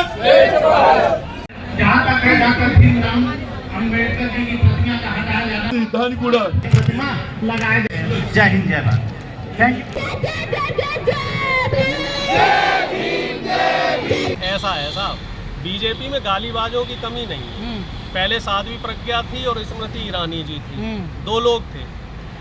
भारत। जहाँ तक है डॉक्टर भीमराव अम्बेडकर जी की प्रतिमा का हटाया जाना, धानकुड़ा प्रतिमा लगाए गए। जय हिंद जय भारत। Thank you. ऐसा है साहब, बीजेपी में गालीबाजों की कमी नहीं है। पहले साध्वी प्रज्ञा थी और स्मृति ईरानी जी थी, दो लोग थे।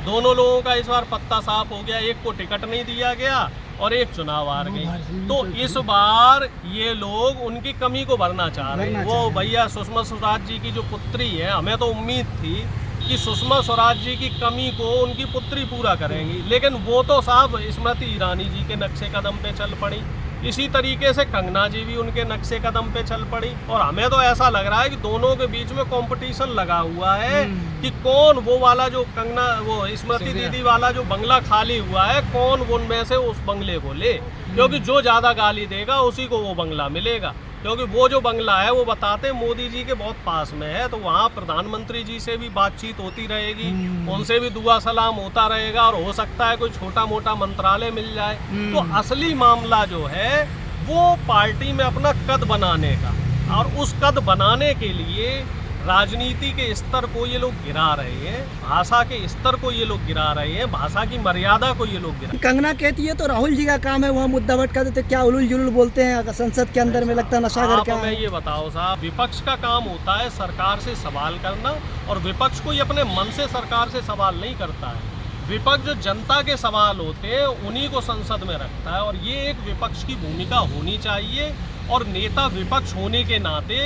दोनों लोगों का इस बार पत्ता साफ हो गया, एक को टिकट नहीं दिया गया और एक चुनाव हार गई। तो इस बार ये लोग उनकी कमी को भरना चाह रहे हैं। वो भैया सुषमा स्वराज जी की जो पुत्री है, हमें तो उम्मीद थी कि सुषमा स्वराज जी की कमी को उनकी पुत्री पूरा करेंगी, लेकिन वो तो साहब स्मृति ईरानी जी के नक्शे कदम पे चल पड़ी। इसी तरीके से कंगना जी भी उनके नक्शे कदम पे चल पड़ी। और हमें तो ऐसा लग रहा है कि दोनों के बीच में कंपटीशन लगा हुआ है कि कौन वो वाला जो कंगना वो स्मृति दीदी वाला जो बंगला खाली हुआ है, कौन उनमें से उस बंगले को ले, क्योंकि जो ज़्यादा गाली देगा उसी को वो बंगला मिलेगा। क्योंकि वो जो बंगला है वो बताते मोदी जी के बहुत पास में है, तो वहाँ प्रधानमंत्री जी से भी बातचीत होती रहेगी, उनसे भी दुआ सलाम होता रहेगा और हो सकता है कोई छोटा मोटा मंत्रालय मिल जाए। तो असली मामला जो है वो पार्टी में अपना कद बनाने का, और उस कद बनाने के लिए राजनीति के स्तर को ये लोग गिरा रहे हैं, भाषा के स्तर को ये लोग गिरा रहे हैं, भाषा की मर्यादा को ये लोग गिरा। कंगना कहती है तो राहुल जी का काम है वहाँ मुद्दा भटका देते, क्या उलूल जुलूल बोलते हैं संसद के अंदर में, लगता है नशागर क्या है। ये बताओ साहब, विपक्ष का काम होता है सरकार से सवाल करना, और विपक्ष कोई अपने मन से सरकार से सवाल नहीं करता है। विपक्ष जो जनता के सवाल होते हैं उन्हीं को संसद में रखता है, और ये एक विपक्ष की भूमिका होनी चाहिए। और नेता विपक्ष होने के नाते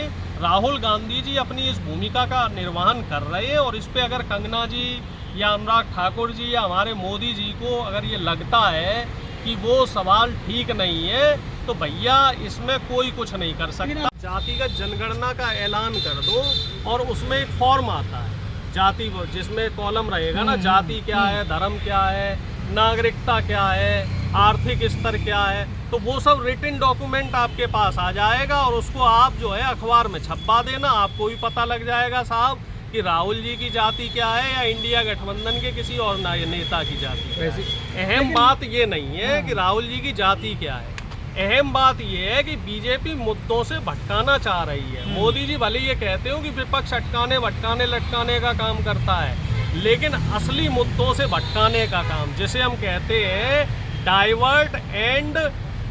राहुल गांधी जी अपनी इस भूमिका का निर्वहन कर रहे हैं, और इस पे अगर कंगना जी या अनुराग ठाकुर जी या हमारे मोदी जी को अगर ये लगता है कि वो सवाल ठीक नहीं है, तो भैया इसमें कोई कुछ नहीं कर सकता। जातिगत जनगणना का ऐलान कर दो, और उसमें एक फॉर्म आता है जाति, जिसमें कॉलम रहेगा ना, जाति क्या है, धर्म क्या है, नागरिकता क्या है, आर्थिक स्तर क्या है, तो वो सब रिटन डॉक्यूमेंट आपके पास आ जाएगा, और उसको आप जो है अखबार में छपवा देना। आपको भी पता लग जाएगा साहब कि राहुल जी की जाति क्या है या इंडिया गठबंधन के किसी और नेता की जाति क्या है। अहम बात ये नहीं है कि राहुल जी की जाति क्या है, अहम बात ये है कि बीजेपी मुद्दों से भटकाना चाह रही है। मोदी जी भले ये कहते हो कि विपक्ष अटकाने भटकाने लटकाने का काम करता है, लेकिन असली मुद्दों से भटकाने का काम, जिसे हम कहते हैं डाइवर्ट एंड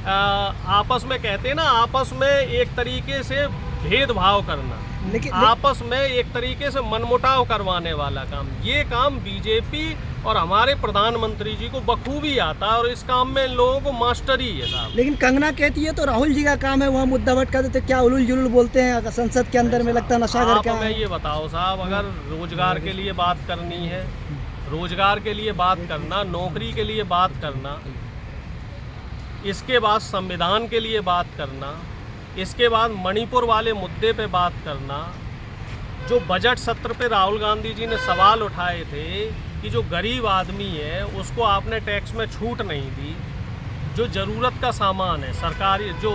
आपस में कहते हैं ना, आपस में एक तरीके से भेदभाव करना, लेकिन आपस में एक तरीके से मनमुटाव करवाने वाला काम, ये काम बीजेपी और हमारे प्रधानमंत्री जी को बखूबी आता है, और इस काम में इन लोगों को मास्टरी है साहब। लेकिन कंगना कहती है तो राहुल जी का काम है वहाँ मुद्दा भटका देते, क्या उलूल जुलूल बोलते हैं संसद के अंदर में, लगता है नशागर क्या है। ये बताओ साहब, अगर रोजगार के लिए बात करनी है, रोजगार के लिए बात करना, नौकरी के लिए बात करना, इसके बाद संविधान के लिए बात करना, इसके बाद मणिपुर वाले मुद्दे पे बात करना, जो बजट सत्र पे राहुल गांधी जी ने सवाल उठाए थे कि जो गरीब आदमी है उसको आपने टैक्स में छूट नहीं दी, जो ज़रूरत का सामान है, सरकारी जो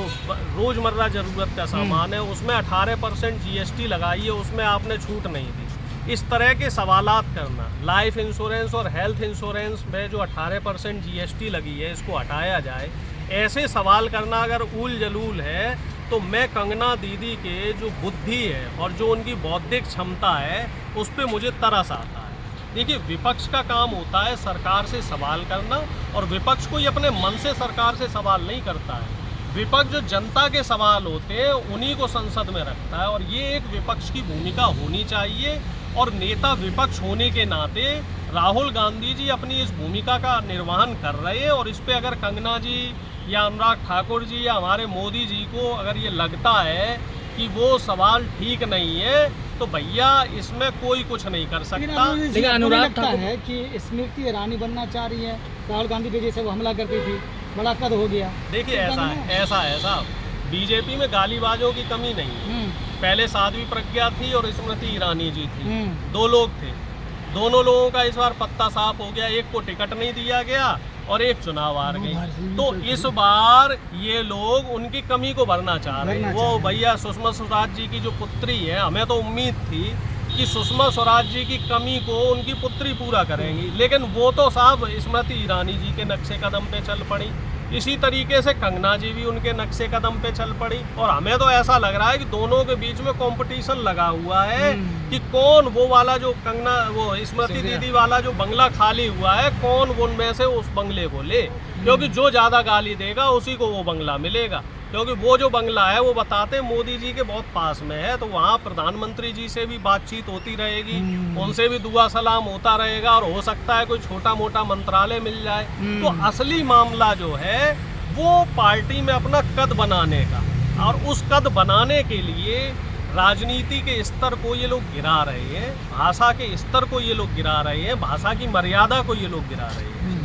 रोज़मर्रा ज़रूरत का सामान है उसमें 18% GST लगाई है, उसमें आपने छूट नहीं दी। इस तरह के सवालात करना, लाइफ इंश्योरेंस और हेल्थ इंश्योरेंस में जो 18% GST लगी है इसको हटाया जाए, ऐसे सवाल करना अगर ऊल जलूल है, तो मैं कंगना दीदी के जो बुद्धि है और जो उनकी बौद्धिक क्षमता है उस पर मुझे तरस आता है। देखिए, विपक्ष का काम होता है सरकार से सवाल करना, और विपक्ष कोई अपने मन से सरकार से सवाल नहीं करता है। विपक्ष जो जनता के सवाल होते हैं उन्हीं को संसद में रखता है, और ये एक विपक्ष की भूमिका होनी चाहिए। और नेता विपक्ष होने के नाते राहुल गांधी जी अपनी इस भूमिका का निर्वहन कर रहे हैं, और इस पर अगर कंगना जी या अनुराग ठाकुर जी या हमारे मोदी जी को अगर ये लगता है कि वो सवाल ठीक नहीं है, तो भैया इसमें कोई कुछ नहीं कर सकता। लेकिन अनुराग ठाकुर है कि स्मृति ईरानी बनना चाह रही है, राहुल गांधी पे जैसे वो हमला करती थी, बड़ा कद हो गया। देखिए, ऐसा है साहब, बीजेपी में गालीबाजों की कमी नहीं है। पहले साध्वी प्रज्ञा थी और स्मृति ईरानी जी थी, दो लोग थे। दोनों लोगों का इस बार पत्ता साफ हो गया, एक को टिकट नहीं दिया गया और एक चुनाव हार गई। तो इस बार ये लोग उनकी कमी को भरना चाह रहे हैं। वो भैया सुषमा स्वराज जी की जो पुत्री है, हमें तो उम्मीद थी कि सुषमा स्वराज जी की कमी को उनकी पुत्री पूरा करेंगी, लेकिन वो तो साहब स्मृति ईरानी जी के नक्शे कदम पे चल पड़ी। इसी तरीके से कंगना जी भी उनके नक्शे कदम पे चल पड़ी। और हमें तो ऐसा लग रहा है कि दोनों के बीच में कंपटीशन लगा हुआ है कि कौन वो वाला जो कंगना वो स्मृति दीदी वाला जो बंगला खाली हुआ है, कौन उनमें से उस बंगले को ले, क्योंकि जो ज़्यादा गाली देगा उसी को वो बंगला मिलेगा। क्योंकि वो जो बंगला है वो बताते मोदी जी के बहुत पास में है, तो वहाँ प्रधानमंत्री जी से भी बातचीत होती रहेगी, उनसे भी दुआ सलाम होता रहेगा, और हो सकता है कोई छोटा मोटा मंत्रालय मिल जाए। तो असली मामला जो है वो पार्टी में अपना कद बनाने का, और उस कद बनाने के लिए राजनीति के स्तर को ये लोग गिरा रहे हैं, भाषा के स्तर को ये लोग गिरा रहे हैं, भाषा की मर्यादा को ये लोग गिरा रहे हैं।